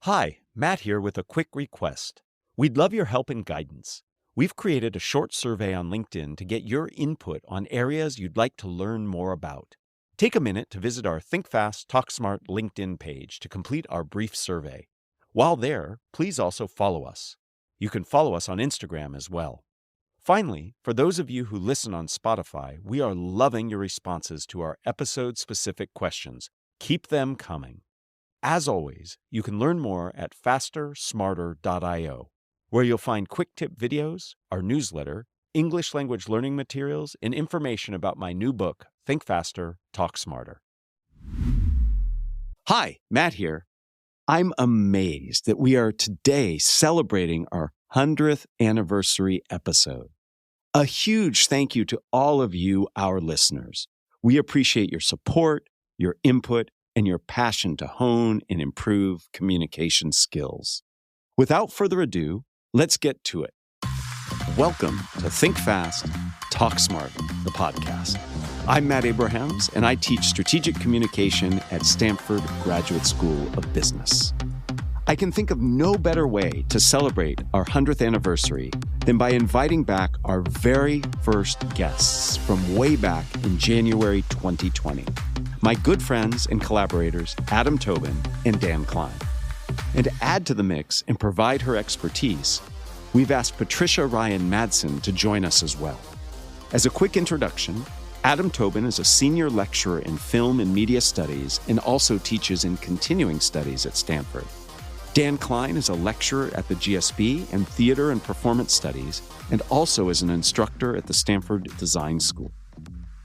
Hi, Matt here with a quick request. We'd love your help and guidance. We've created a short survey on LinkedIn to get your input on areas you'd like to learn more about. Take a minute to visit our Think Fast, Talk Smart LinkedIn page to complete our brief survey. While there, please also follow us. You can follow us on Instagram as well. Finally, for those of you who listen on Spotify, we are loving your responses to our episode-specific questions. Keep them coming. As always, you can learn more at fastersmarter.io, where you'll find quick tip videos, our newsletter, English language learning materials, and information about my new book, Think Faster, Talk Smarter. Hi, Matt here. I'm amazed that we are today celebrating our 100th anniversary episode. A huge thank you to all of you, our listeners. We appreciate your support, your input, and your passion to hone and improve communication skills. Without further ado, let's get to it. Welcome to Think Fast, Talk Smart, the podcast. I'm Matt Abrahams, and I teach strategic communication at Stanford Graduate School of Business. I can think of no better way to celebrate our 100th anniversary than by inviting back our very first guests from way back in January 2020. My good friends and collaborators, Adam Tobin and Dan Klein. And to add to the mix and provide her expertise, we've asked Patricia Ryan Madsen to join us as well. As a quick introduction, Adam Tobin is a senior lecturer in film and media studies and also teaches in continuing studies at Stanford. Dan Klein is a lecturer at the GSB in theater and performance studies and also is an instructor at the Stanford Design School.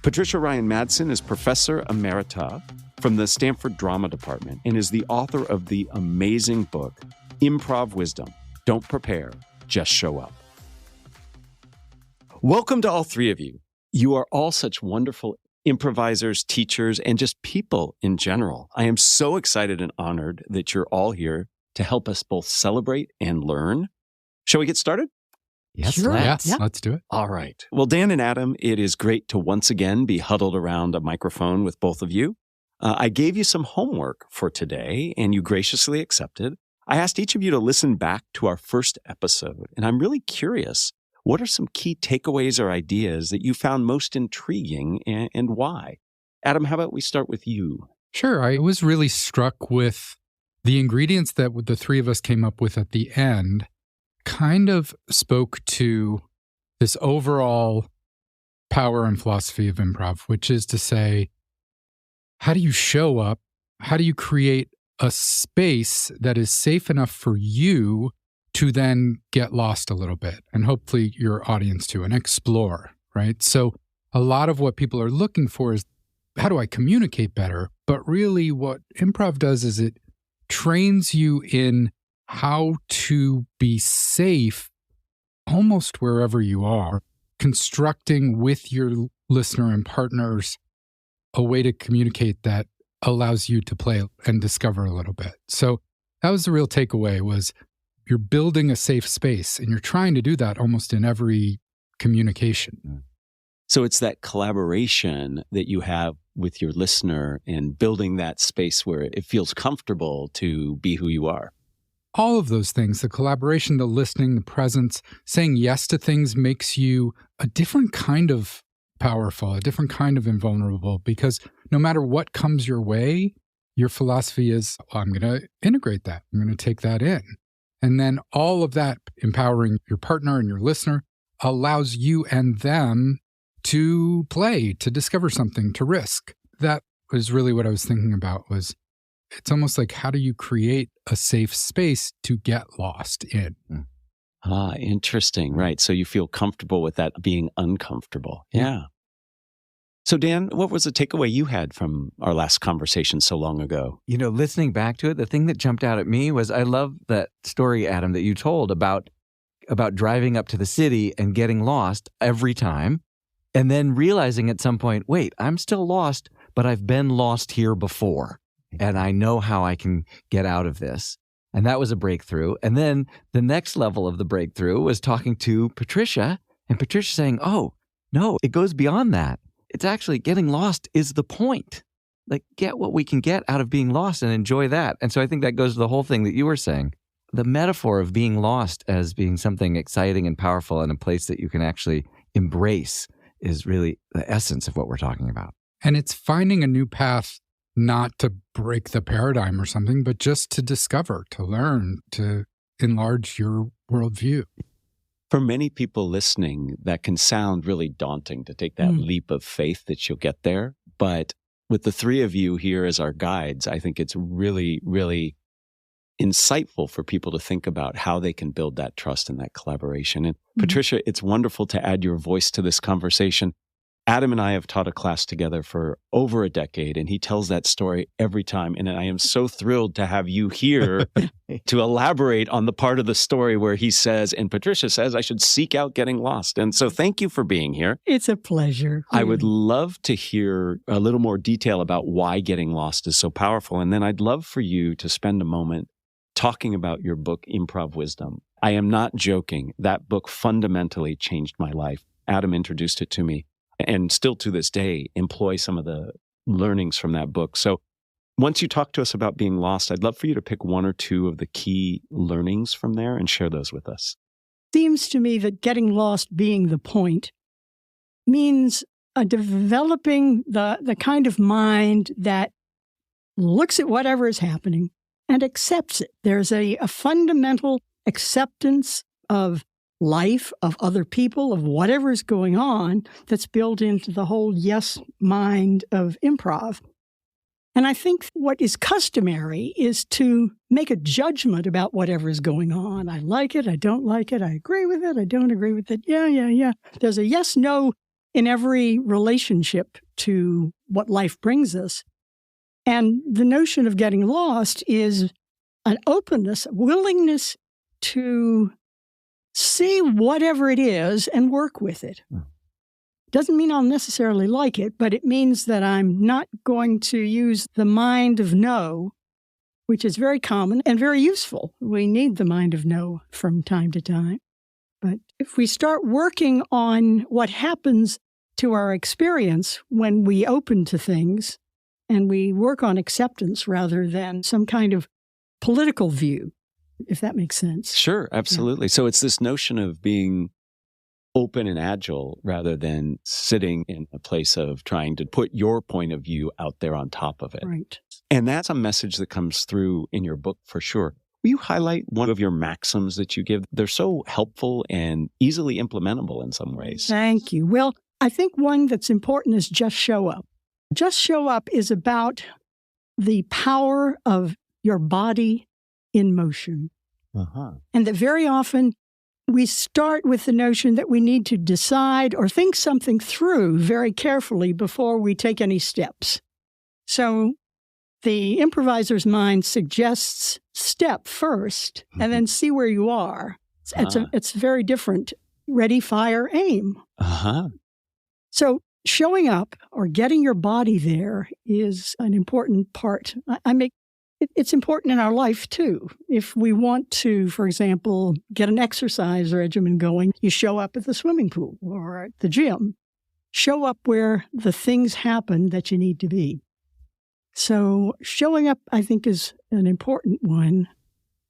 Patricia Ryan Madsen is Professor Emerita from the Stanford Drama Department and is the author of the amazing book, Improv Wisdom. Don't prepare, just show up. Welcome to all three of you. You are all such wonderful improvisers, teachers, and just people in general. I am so excited and honored that you're all here to help us both celebrate and learn. Shall we get started? Yes, sure. let's do it. All right. Well, Dan and Adam, it is great to once again be huddled around a microphone with both of you. I gave you some homework for today, and you graciously accepted. I asked each of you to listen back to our first episode, and I'm really curious, what are some key takeaways or ideas that you found most intriguing and why? Adam, how about we start with you? Sure. I was really struck with the ingredients that the three of us came up with at the end. Kind of spoke to this overall power and philosophy of improv, which is to say, how do you show up? How do you create a space that is safe enough for you to then get lost a little bit and hopefully your audience too and explore, right? So a lot of what people are looking for is, how do I communicate better? But really what improv does is it trains you in how to be safe almost wherever you are, constructing with your listener and partners a way to communicate that allows you to play and discover a little bit. So that was the real takeaway, was you're building a safe space and you're trying to do that almost in every communication. So it's that collaboration that you have with your listener and building that space where it feels comfortable to be who you are. All of those things, the collaboration, the listening, the presence, saying yes to things makes you a different kind of powerful, a different kind of invulnerable, because no matter what comes your way, your philosophy is, I'm going to integrate that. I'm going to take that in. And then all of that, empowering your partner and your listener, allows you and them to play, to discover something, to risk. That was really what I was thinking about, was it's almost like, how do you create a safe space to get lost in? Interesting. Right. So you feel comfortable with that being uncomfortable. Yeah. So Dan, what was the takeaway you had from our last conversation so long ago? You know, listening back to it, the thing that jumped out at me was, I love that story, Adam, that you told about driving up to the city and getting lost every time, and then realizing at some point, wait, I'm still lost, but I've been lost here before. And I know how I can get out of this. And that was a breakthrough. And then the next level of the breakthrough was talking to Patricia, and Patricia saying, oh, no, it goes beyond that. It's actually getting lost is the point. like get what we can get out of being lost and enjoy that. And so I think that goes to the whole thing that you were saying. The metaphor of being lost as being something exciting and powerful and a place that you can actually embrace is really the essence of what we're talking about. And it's finding a new path, not to break the paradigm or something, but just to discover, to learn, to enlarge your worldview. For many people listening, that can sound really daunting to take that leap of faith that you'll get there. But with the three of you here as our guides, I think it's really, really insightful for people to think about how they can build that trust and that collaboration. And Patricia, it's wonderful to add your voice to this conversation. Adam and I have taught a class together for over a decade, and he tells that story every time. And I am so thrilled to have you here to elaborate on the part of the story where he says, and Patricia says, I should seek out getting lost. And so thank you for being here. It's a pleasure. I would love to hear a little more detail about why getting lost is so powerful. And then I'd love for you to spend a moment talking about your book, Improv Wisdom. I am not joking. That book fundamentally changed my life. Adam introduced it to me, and still to this day, employ some of the learnings from that book. So once you talk to us about being lost, I'd love for you to pick one or two of the key learnings from there and share those with us. Seems to me that getting lost being the point means developing the kind of mind that looks at whatever is happening and accepts it. There's a fundamental acceptance of life, of other people, of whatever is going on that's built into the whole yes mind of improv. And I think what is customary is to make a judgment about whatever is going on. I like it, I don't like it, I agree with it, I don't agree with it. Yeah. There's a yes-no in every relationship to what life brings us. And the notion of getting lost is an openness, a willingness to see whatever it is and work with it. Doesn't mean I'll necessarily like it, but it means that I'm not going to use the mind of no, which is very common and very useful. We need the mind of no from time to time. But if we start working on what happens to our experience when we open to things and we work on acceptance rather than some kind of political view, if that makes sense. Sure, absolutely. Yeah. So it's this notion of being open and agile rather than sitting in a place of trying to put your point of view out there on top of it. Right. And that's a message that comes through in your book for sure. Will you highlight one of your maxims that you give? They're so helpful and easily implementable in some ways. Thank you. Well, I think one that's important is just show up. Just show up is about the power of your body in motion. And that very often we start with the notion that we need to decide or think something through very carefully before we take any steps. So the improviser's mind suggests step first and then see where you are. It's very different. Ready, fire, aim. So showing up or getting your body there is an important part. It's important in our life, too. If we want to, for example, get an exercise regimen going, you show up at the swimming pool or at the gym. Show up where the things happen that you need to be. So showing up, I think, is an important one.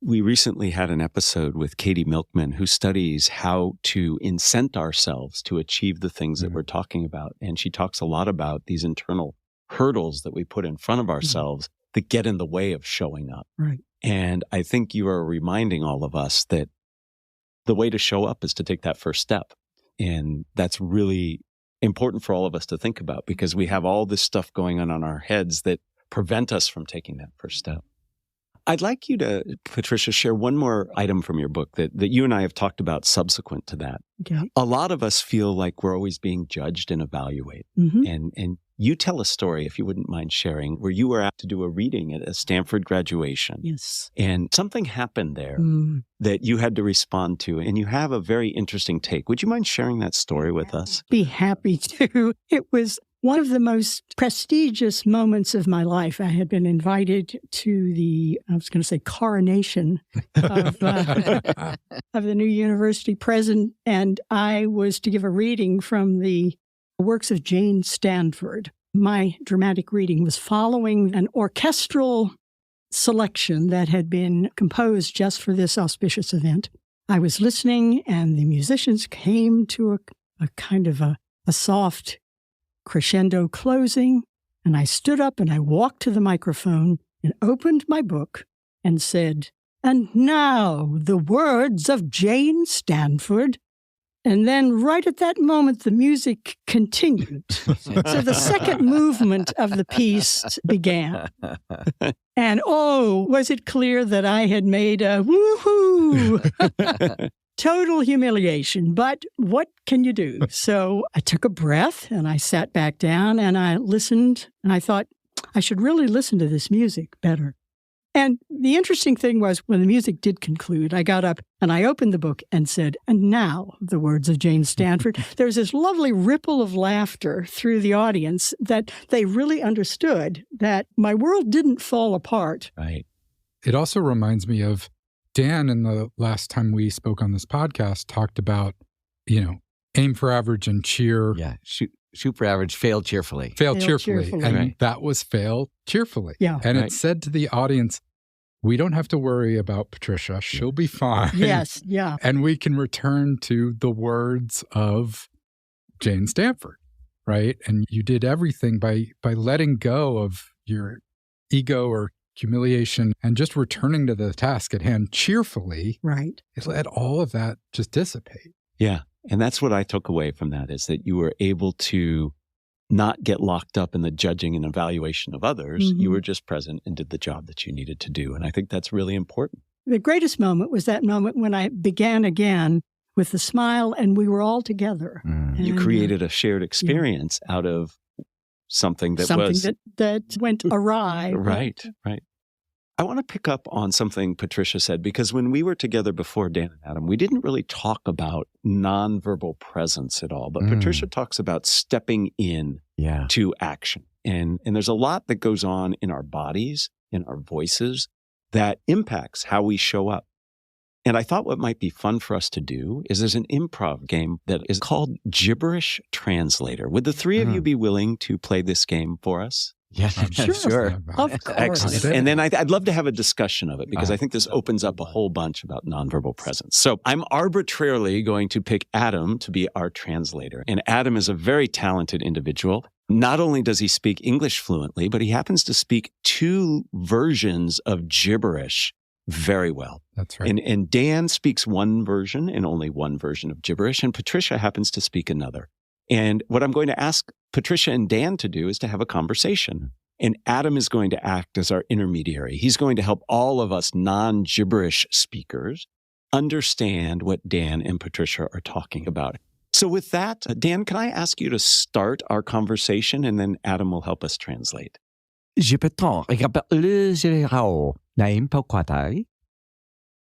We recently had an episode with Katie Milkman, who studies how to incent ourselves to achieve the things that we're talking about. And she talks a lot about these internal hurdles that we put in front of ourselves that get in the way of showing up. Right. And I think you are reminding all of us that the way to show up is to take that first step. And that's really important for all of us to think about because we have all this stuff going on our heads that prevent us from taking that first step. I'd like you to, Patricia, share one more item from your book that you and I have talked about subsequent to that. Okay. A lot of us feel like we're always being judged and evaluated. And you tell a story, if you wouldn't mind sharing, where you were asked to do a reading at a Stanford graduation. Yes. And something happened there that you had to respond to, and you have a very interesting take. Would you mind sharing that story with us? Be happy to. It was one of the most prestigious moments of my life. I had been invited to the, coronation of the new university president, and I was to give a reading from the works of Jane Stanford. My dramatic reading was following an orchestral selection that had been composed just for this auspicious event. I was listening, and the musicians came to a kind of a soft crescendo closing, and I stood up and I walked to the microphone and opened my book and said, "And now the words of Jane Stanford." And then right at that moment, the music continued. So the second movement of the piece began. And was it clear that I had made a woohoo? Total humiliation. But what can you do? So I took a breath and I sat back down and I listened. And I thought, I should really listen to this music better. And the interesting thing was, when the music did conclude, I got up and I opened the book and said, "And now the words of Jane Stanford." There was this lovely ripple of laughter through the audience that they really understood that my world didn't fall apart. Right. It also reminds me of Dan, in the last time we spoke on this podcast, talked about, aim for average and cheer. Yeah. Shoot for average, fail cheerfully. Fail cheerfully. And right. that was fail cheerfully. Yeah. And Right. it said to the audience, we don't have to worry about Patricia. She'll be fine. Yes, yeah. And we can return to the words of Jane Stanford, right? And you did everything by letting go of your ego or humiliation and just returning to the task at hand cheerfully. Right. It let all of that just dissipate. Yeah. And that's what I took away from that, is that you were able to not get locked up in the judging and evaluation of others. Mm-hmm. You were just present and did the job that you needed to do. And I think that's really important. The greatest moment was that moment when I began again with the smile and we were all together. Mm. You And, created a shared experience out of something that something was... that went awry. Right. I want to pick up on something Patricia said, because when we were together before, Dan and Adam, we didn't really talk about nonverbal presence at all. But Patricia talks about stepping in to action. And there's a lot that goes on in our bodies, in our voices, that impacts how we show up. And I thought what might be fun for us to do is there's an improv game that is called Gibberish Translator. Would the three of you be willing to play this game for us? Yeah, sure. Of course. Excellent. And then I'd love to have a discussion of it, because I think this opens up a whole bunch about nonverbal presence. So I'm arbitrarily going to pick Adam to be our translator. And Adam is a very talented individual. Not only does he speak English fluently, but he happens to speak two versions of gibberish very well. That's right. And Dan speaks one version and only one version of gibberish, and Patricia happens to speak another. And what I'm going to ask Patricia and Dan to do is to have a conversation. And Adam is going to act as our intermediary. He's going to help all of us non-gibberish speakers understand what Dan and Patricia are talking about. So with that, Dan, can I ask you to start our conversation, and then Adam will help us translate?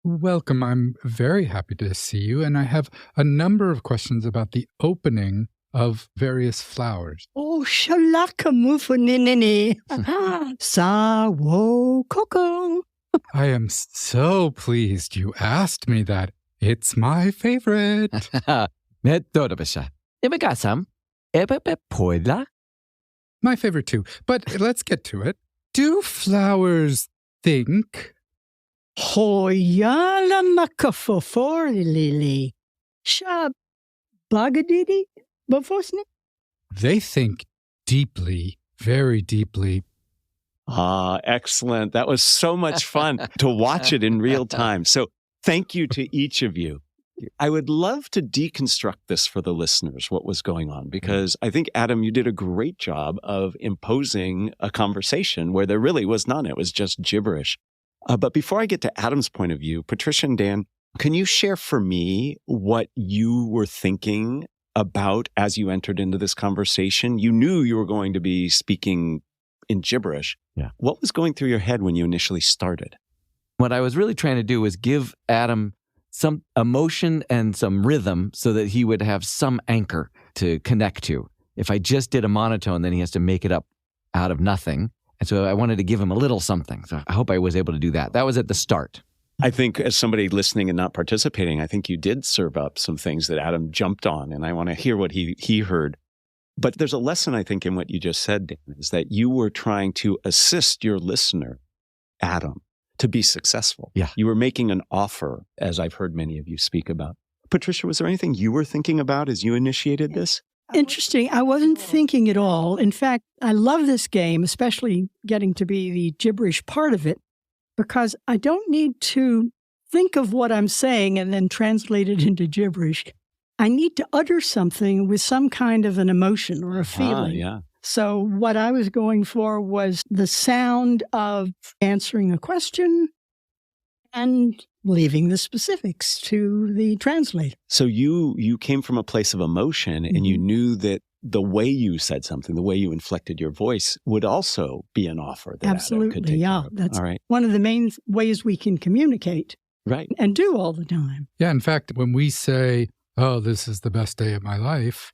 Welcome. I'm very happy to see you. And I have a number of questions about the opening of various flowers. Oh, shalaka mufuninini. Sa wo koko. I am so pleased you asked me that. It's my favorite. My favorite too. But let's get to it. Do flowers think? Hoyala makafoforili. Sha bagadidi bofosni. They think deeply, very deeply. Ah, excellent. That was so much fun to watch it in real time. So thank you to each of you. I would love to deconstruct this for the listeners, what was going on, because I think, Adam, you did a great job of imposing a conversation where there really was none. It was just gibberish. But before I get to Adam's point of view, Patricia and Dan, can you share for me what you were thinking about as you entered into this conversation? You knew you were going to be speaking in gibberish. Yeah. What was going through your head when you initially started? What I was really trying to do was give Adam some emotion and some rhythm so that he would have some anchor to connect to. If I just did a monotone, then he has to make it up out of nothing. And so I wanted to give him a little something. So I hope I was able to do that. That was at the start. I think as somebody listening and not participating, I think you did serve up some things that Adam jumped on, and I want to hear what he heard. But there's a lesson, I think, in what you just said, Dan, is that you were trying to assist your listener, Adam, to be successful. Yeah. You were making an offer, as I've heard many of you speak about. Patricia, was there anything you were thinking about as you initiated this? Interesting. I wasn't thinking at all. In fact, I love this game, especially getting to be the gibberish part of it, because I don't need to think of what I'm saying and then translate it into gibberish. I need to utter something with some kind of an emotion or a feeling. Yeah. So what I was going for was the sound of answering a question and leaving the specifics to the translator. So you came from a place of emotion, and you knew that the way you said something, the way you inflected your voice would also be an offer that Adam could take care of. That's all right. one of the main ways we can communicate. Right. And do all the time. Yeah, in fact, when we say, oh, this is the best day of my life,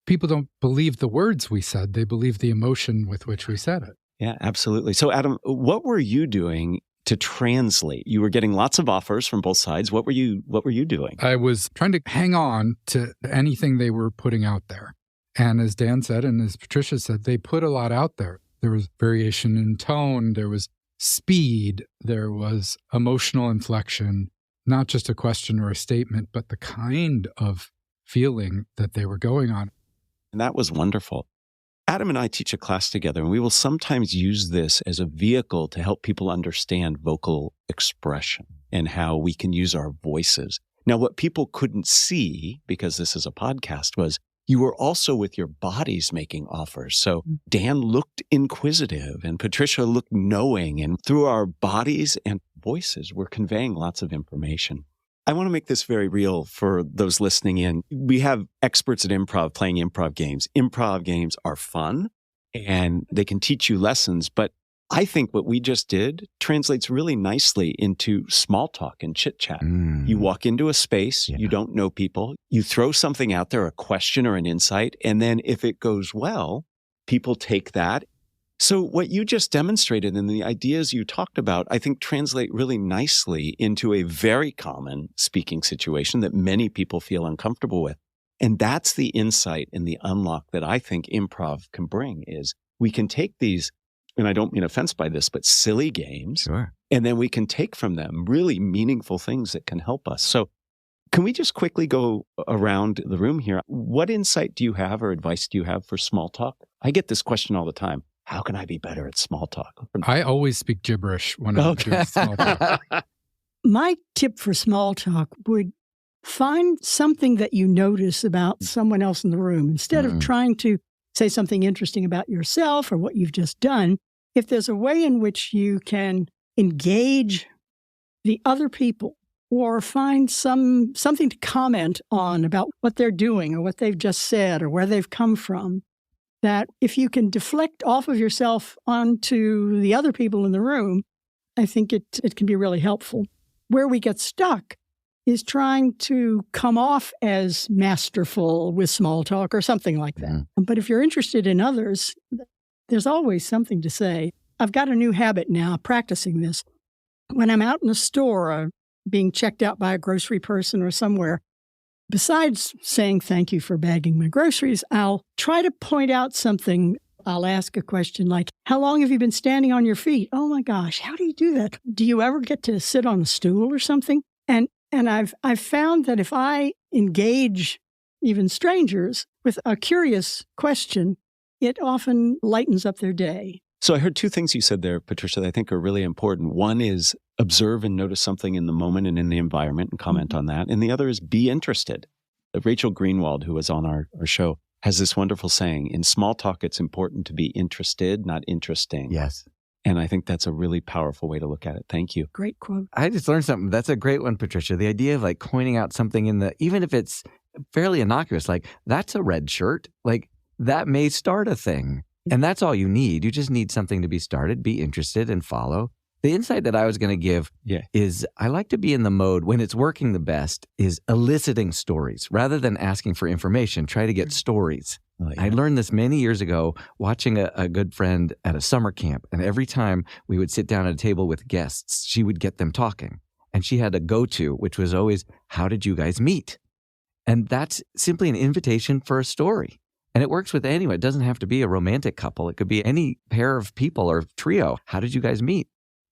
people don't believe the words we said. They believe the emotion with which we said it. Yeah, absolutely. So Adam, what were you doing to translate? You were getting lots of offers from both sides. What were you doing? I was trying to hang on to anything they were putting out there. And as Dan said, and as Patricia said, they put a lot out there. There was variation in tone. There was speed. There was emotional inflection, not just a question or a statement, but the kind of feeling that they were going on. And that was wonderful. Adam and I teach a class together, and we will sometimes use this as a vehicle to help people understand vocal expression and how we can use our voices. Now, what people couldn't see, because this is a podcast, was you were also with your bodies making offers. So Dan looked inquisitive and Patricia looked knowing, and through our bodies and voices, we're conveying lots of information. I want to make this very real for those listening in. We have experts at Improv playing improv games. Improv games are fun and they can teach you lessons, but I think what we just did translates really nicely into small talk and chit chat. You walk into a space, you don't know people, you throw something out there, a question or an insight, and then if it goes well, people take that. So what you just demonstrated and the ideas you talked about, I think translate really nicely into a very common speaking situation that many people feel uncomfortable with. And that's the insight and the unlock that I think improv can bring is we can take these, and I don't mean offense by this, but silly games, and then we can take from them really meaningful things that can help us. So can we just quickly go around the room here? What insight do you have or advice do you have for small talk? I get this question all the time. How can I be better at small talk? I always speak gibberish when I'm doing small talk. My tip for small talk would find something that you notice about someone else in the room. Instead of trying to say something interesting about yourself or what you've just done, if there's a way in which you can engage the other people or find something to comment on about what they're doing or what they've just said or where they've come from, that if you can deflect off of yourself onto the other people in the room, I think it can be really helpful. Where we get stuck is trying to come off as masterful with small talk or something like that. But if you're interested in others, there's always something to say. I've got a new habit now, practicing this. When I'm out in a store or being checked out by a grocery person or somewhere, besides saying thank you for bagging my groceries, I'll try to point out something. I'll ask a question like, how long have you been standing on your feet? Oh my gosh, how do you do that? Do you ever get to sit on a stool or something? And I've found that if I engage even strangers with a curious question, it often lightens up their day. So I heard two things you said there, Patricia, that I think are really important. One is observe and notice something in the moment and in the environment and comment on that. And the other is be interested. Rachel Greenwald, who was on our show, has this wonderful saying, in small talk, it's important to be interested, not interesting. Yes. And I think that's a really powerful way to look at it. Thank you. Great quote. I just learned something. That's a great one, Patricia. The idea of like pointing out something even if it's fairly innocuous, like that's a red shirt, like that may start a thing. And that's all you need. You just need something to be started, be interested and follow. The insight that I was going to give is I like to be in the mode when it's working the best is eliciting stories rather than asking for information. Try to get stories. Oh, yeah. I learned this many years ago watching a good friend at a summer camp. And every time we would sit down at a table with guests, she would get them talking. And she had a go-to, which was always, how did you guys meet? And that's simply an invitation for a story. And it works with anyone. It doesn't have to be a romantic couple. It could be any pair of people or trio. How did you guys meet?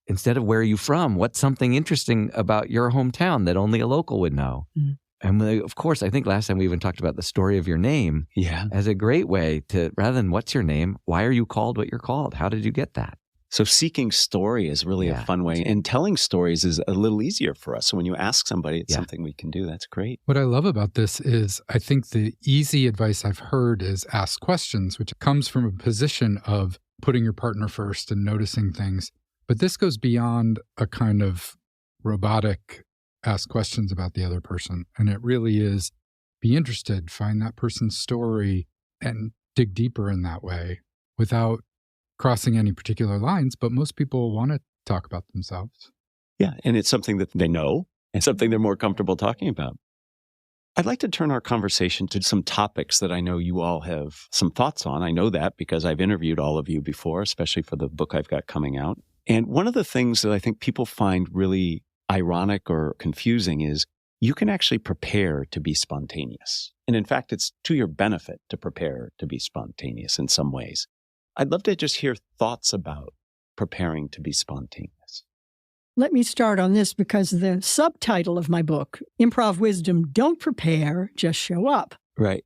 Instead of where are you from, what's something interesting about your hometown that only a local would know? Mm. And of course, I think last time we even talked about the story of your name as a great way to, rather than what's your name, why are you called what you're called? How did you get that? So seeking story is really a fun way. And telling stories is a little easier for us. So when you ask somebody, it's something we can do. That's great. What I love about this is I think the easy advice I've heard is ask questions, which comes from a position of putting your partner first and noticing things. But this goes beyond a kind of robotic ask questions about the other person. And it really is be interested, find that person's story, and dig deeper in that way without crossing any particular lines. But most people want to talk about themselves. Yeah, and it's something that they know and something they're more comfortable talking about. I'd like to turn our conversation to some topics that I know you all have some thoughts on. I know that because I've interviewed all of you before, especially for the book I've got coming out. And one of the things that I think people find really ironic or confusing is you can actually prepare to be spontaneous. And in fact, it's to your benefit to prepare to be spontaneous in some ways. I'd love to just hear thoughts about preparing to be spontaneous. Let me start on this because the subtitle of my book, Improv Wisdom, Don't Prepare, Just Show Up. Right.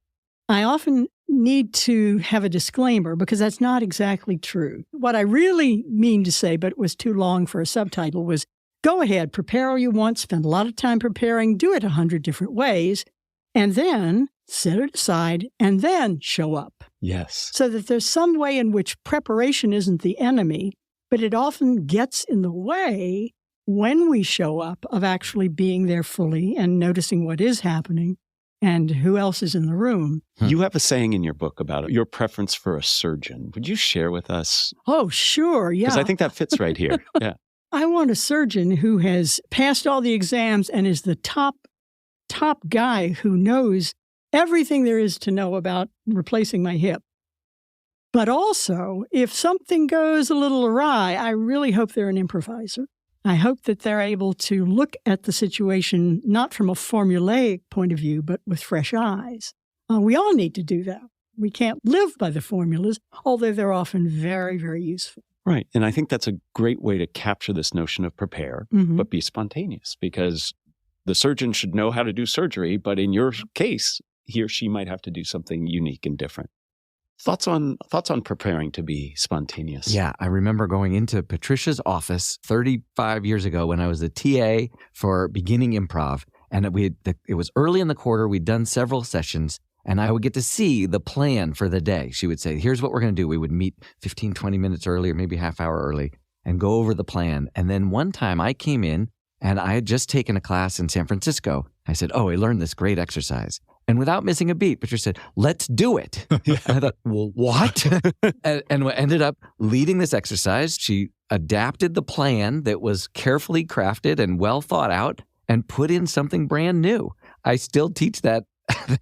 I often need to have a disclaimer because that's not exactly true. What I really mean to say, but it was too long for a subtitle, was go ahead, prepare all you want, spend a lot of time preparing, do it 100 different ways, and then set it aside and then show up. Yes. So that there's some way in which preparation isn't the enemy, but it often gets in the way when we show up of actually being there fully and noticing what is happening and who else is in the room. You have a saying in your book about it, your preference for a surgeon. Would you share with us? Oh, sure. Yeah. Because I think that fits right here. Yeah. I want a surgeon who has passed all the exams and is the top guy who knows everything there is to know about replacing my hip. But also, if something goes a little awry, I really hope they're an improviser. I hope that they're able to look at the situation not from a formulaic point of view, but with fresh eyes. We all need to do that. We can't live by the formulas, although they're often very, very useful. Right. And I think that's a great way to capture this notion of prepare, but be spontaneous, because the surgeon should know how to do surgery, but in your case, he or she might have to do something unique and different. Thoughts on preparing to be spontaneous? Yeah, I remember going into Patricia's office 35 years ago when I was the TA for beginning improv. And it was early in the quarter. We'd done several sessions, and I would get to see the plan for the day. She would say, here's what we're going to do. We would meet 15, 20 minutes early or maybe half hour early and go over the plan. And then one time I came in and I had just taken a class in San Francisco. I said, I learned this great exercise. And without missing a beat, Patricia said, let's do it. And I thought, well, what? and ended up leading this exercise. She adapted the plan that was carefully crafted and well thought out and put in something brand new. I still teach that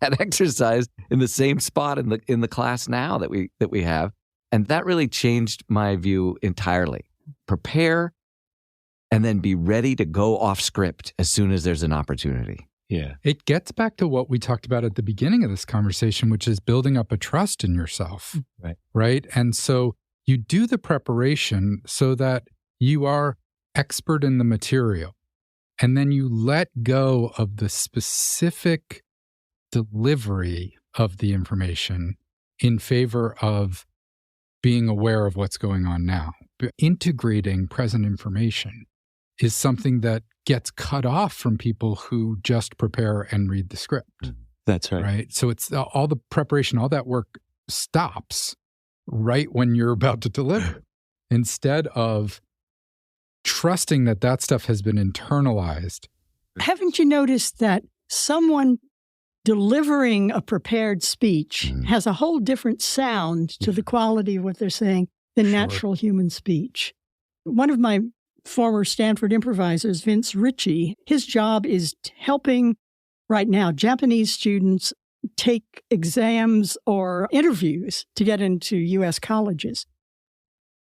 exercise in the same spot in the class now that we have. And that really changed my view entirely. Prepare and then be ready to go off script as soon as there's an opportunity. Yeah. It gets back to what we talked about at the beginning of this conversation, which is building up a trust in yourself. Right. Right. And so you do the preparation so that you are expert in the material. And then you let go of the specific delivery of the information in favor of being aware of what's going on now. But integrating present information is something that gets cut off from people who just prepare and read the script. That's right. Right. So it's all the preparation, all that work stops right when you're about to deliver, instead of trusting that stuff has been internalized. Haven't you noticed that someone delivering a prepared speech has a whole different sound to the quality of what they're saying than natural human speech? One of my former Stanford improvisers, Vince Ritchie, his job is helping right now Japanese students take exams or interviews to get into U.S. colleges.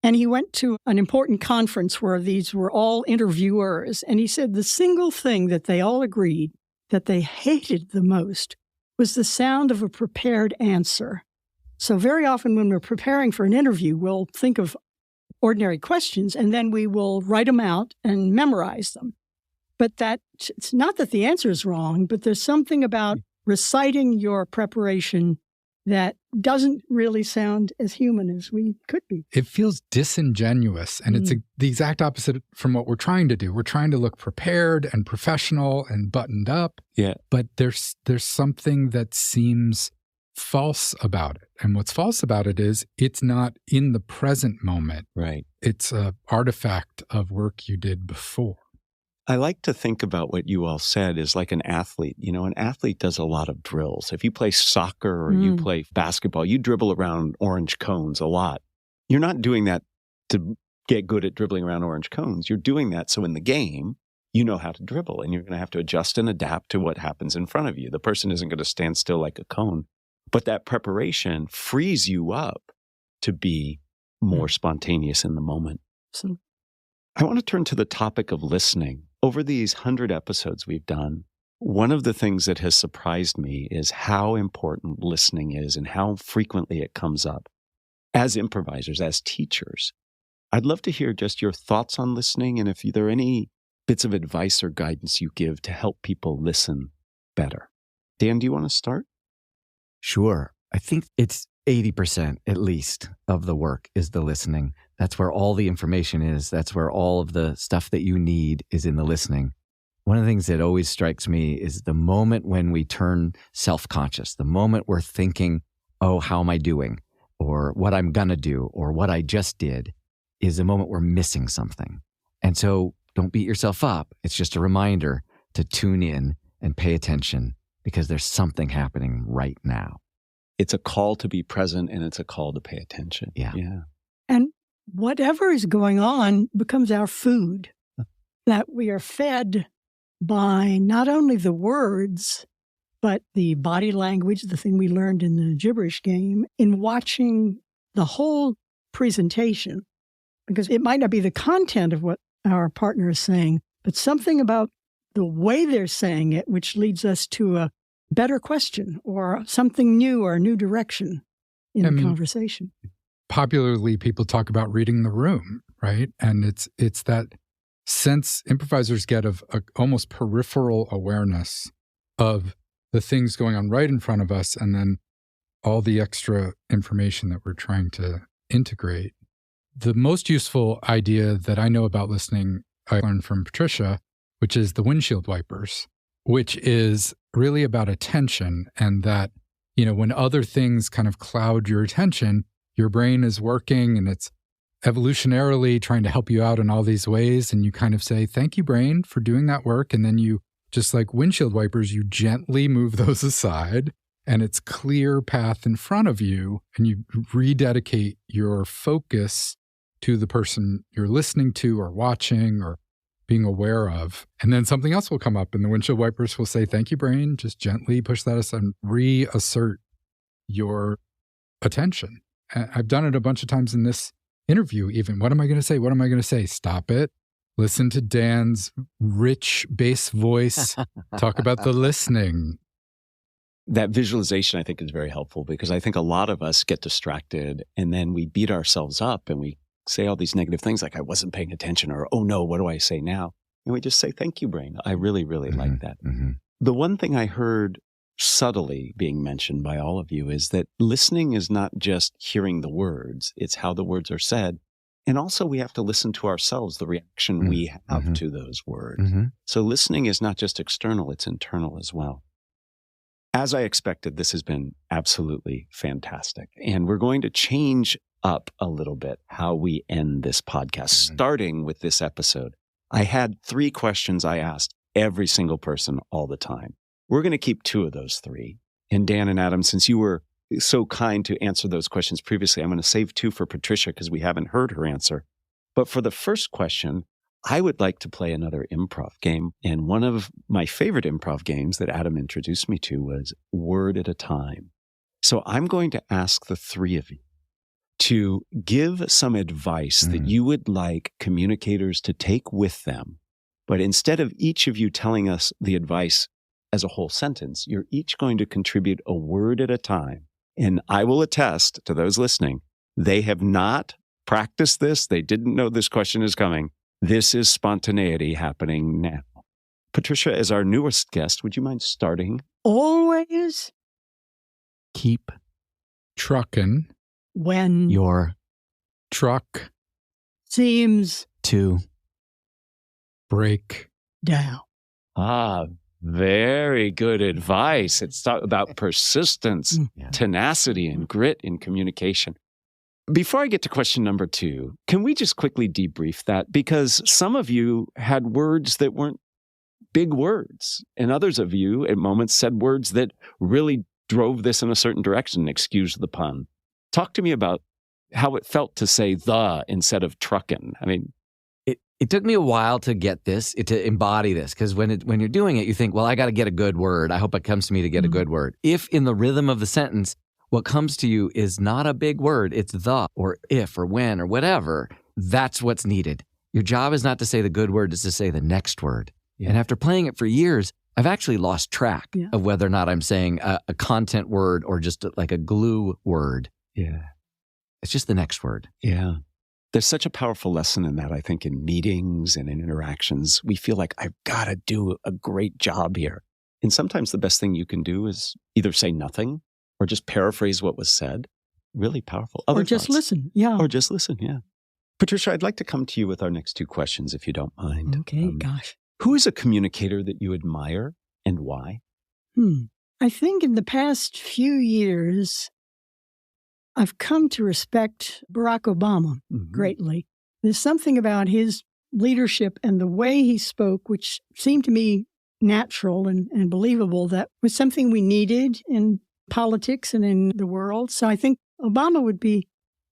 And he went to an important conference where these were all interviewers. And he said the single thing that they all agreed that they hated the most was the sound of a prepared answer. So very often when we're preparing for an interview, we'll think of ordinary questions and then we will write them out and memorize them. But it's not that the answer is wrong, but there's something about reciting your preparation that doesn't really sound as human as we could be. It feels disingenuous, and it's the exact opposite from what we're trying to do. We're trying to look prepared and professional and buttoned up. Yeah. But there's something that seems false about it. And what's false about it is it's not in the present moment. Right. It's an artifact of work you did before. I like to think about what you all said is like an athlete. You know, an athlete does a lot of drills. If you play soccer or you play basketball, you dribble around orange cones a lot. You're not doing that to get good at dribbling around orange cones. You're doing that so in the game, you know how to dribble, and you're going to have to adjust and adapt to what happens in front of you. The person isn't going to stand still like a cone. But that preparation frees you up to be more spontaneous in the moment. So I want to turn to the topic of listening. Over these 100 episodes we've done, one of the things that has surprised me is how important listening is and how frequently it comes up. As improvisers, as teachers, I'd love to hear just your thoughts on listening and if there are any bits of advice or guidance you give to help people listen better. Dan, do you want to start? Sure. I think it's 80% at least of the work is the listening. That's where all the information is. That's where all of the stuff that you need is in the listening. One of the things that always strikes me is the moment when we turn self-conscious, the moment we're thinking, oh, how am I doing? Or what I'm going to do, or what I just did, is the moment we're missing something. And so don't beat yourself up. It's just a reminder to tune in and pay attention because there's something happening right now. It's a call to be present and it's a call to pay attention. Yeah. And whatever is going on becomes our food, that we are fed by not only the words, but the body language, the thing we learned in the gibberish game, in watching the whole presentation. Because it might not be the content of what our partner is saying, but something about the way they're saying it, which leads us to a better question or something new or a new direction in the conversation. Popularly, people talk about reading the room, right? And it's that sense improvisers get of almost peripheral awareness of the things going on right in front of us and then all the extra information that we're trying to integrate. The most useful idea that I know about listening, I learned from Patricia, which is the Windshield Wipers, which is really about attention, and that, you know, when other things kind of cloud your attention, your brain is working and it's evolutionarily trying to help you out in all these ways. And you kind of say, thank you, brain, for doing that work. And then you, just like windshield wipers, you gently move those aside and it's clear path in front of you. And you rededicate your focus to the person you're listening to or watching or being aware of. And then something else will come up and the windshield wipers will say, thank you, brain. Just gently push that aside and reassert your attention. I've done it a bunch of times in this interview even. What am I going to say? What am I going to say? Stop it. Listen to Dan's rich bass voice. Talk about the listening. That visualization, I think, is very helpful because I think a lot of us get distracted and then we beat ourselves up and we say all these negative things like I wasn't paying attention or, oh no, what do I say now? And we just say, thank you, brain. I really, really like that. The one thing I heard subtly being mentioned by all of you is that listening is not just hearing the words, it's how the words are said. And also we have to listen to ourselves, the reaction we have to those words. So listening is not just external, it's internal as well. As I expected, this has been absolutely fantastic. And we're going to change up a little bit how we end this podcast, starting with this episode. I had 3 questions I asked every single person all the time. We're going to keep 2 of those 3. And Dan and Adam, since you were so kind to answer those questions previously, I'm going to save 2 for Patricia because we haven't heard her answer. But for the first question, I would like to play another improv game. And one of my favorite improv games that Adam introduced me to was Word at a Time. So I'm going to ask the 3 of you to give some advice that you would like communicators to take with them. But instead of each of you telling us the advice as a whole sentence, you're each going to contribute a word at a time And I will attest to those listening, they have not practiced this. They didn't know this question is coming. This is spontaneity happening now. Patricia, as our newest guest, would you mind starting? Always Keep Truckin' when your truck seems to break down. Very good advice. It's about persistence, tenacity, and grit in communication. Before I get to question number 2, can we just quickly debrief that? Because some of you had words that weren't big words, and others of you at moments said words that really drove this in a certain direction, excuse the pun. Talk to me about how it felt to say the instead of truckin'. I mean, It took me a while to get this, to embody this, because when you're doing it, you think, well, I got to get a good word. I hope it comes to me to get a good word. If in the rhythm of the sentence, what comes to you is not a big word, it's the, or if, or when, or whatever, that's what's needed. Your job is not to say the good word, it's to say the next word. Yeah. And after playing it for years, I've actually lost track of whether or not I'm saying a content word or just like a glue word. Yeah. It's just the next word. Yeah. There's such a powerful lesson in that, I think, in meetings and in interactions. We feel like I've got to do a great job here. And sometimes the best thing you can do is either say nothing or just paraphrase what was said. Really powerful. Or just listen. Yeah. Or just listen. Yeah. Patricia, I'd like to come to you with our next 2 questions, if you don't mind. Okay, gosh. Who is a communicator that you admire and why? I think in the past few years, I've come to respect Barack Obama greatly. There's something about his leadership and the way he spoke, which seemed to me natural and believable, that was something we needed in politics and in the world. So I think Obama would be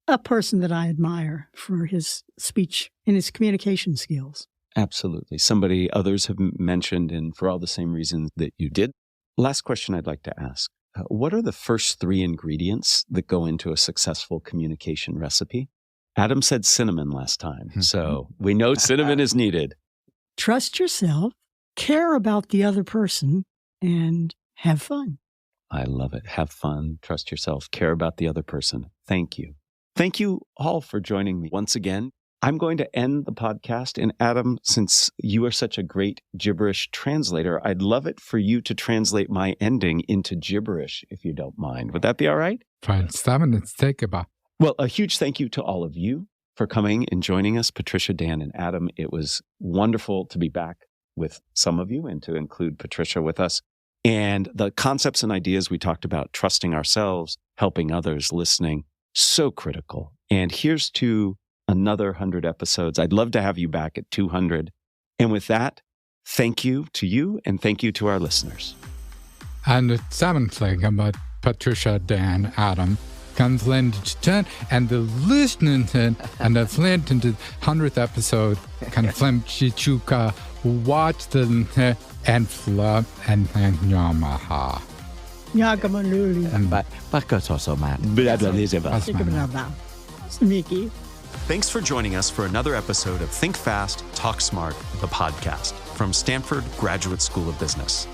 a person that I admire for his speech and his communication skills. Absolutely. Somebody others have mentioned, and for all the same reasons that you did. Last question I'd like to ask. What are the first 3 ingredients that go into a successful communication recipe? Adam said cinnamon last time, so we know cinnamon is needed. Trust yourself, care about the other person, and have fun. I love it. Have fun, trust yourself, care about the other person. Thank you. Thank you all for joining me once again. I'm going to end the podcast. And Adam, since you are such a great gibberish translator, I'd love it for you to translate my ending into gibberish, if you don't mind. Would that be all right? Fine. Well, a huge thank you to all of you for coming and joining us, Patricia, Dan, and Adam. It was wonderful to be back with some of you and to include Patricia with us. And the concepts and ideas we talked about, trusting ourselves, helping others, listening, so critical. And here's to another 100 episodes. I'd love to have you back at 200. And with that, thank you to you and thank you to our listeners. And sammanlägg about Patricia, Dan, Adam, kan flämta and the listening and the flämta the 100th episode kan flämta watch the and flub and Yamaha. Yagamaluli. And Bakatosomat. Mickey. Thanks for joining us for another episode of Think Fast, Talk Smart, the podcast from Stanford Graduate School of Business.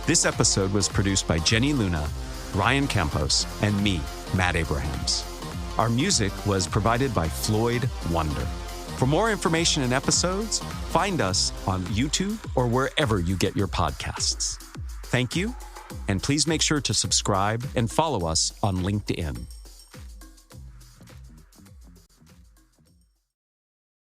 This episode was produced by Jenny Luna, Ryan Campos, and me, Matt Abrahams. Our music was provided by Floyd Wonder. For more information and episodes, find us on YouTube or wherever you get your podcasts. Thank you, and please make sure to subscribe and follow us on LinkedIn.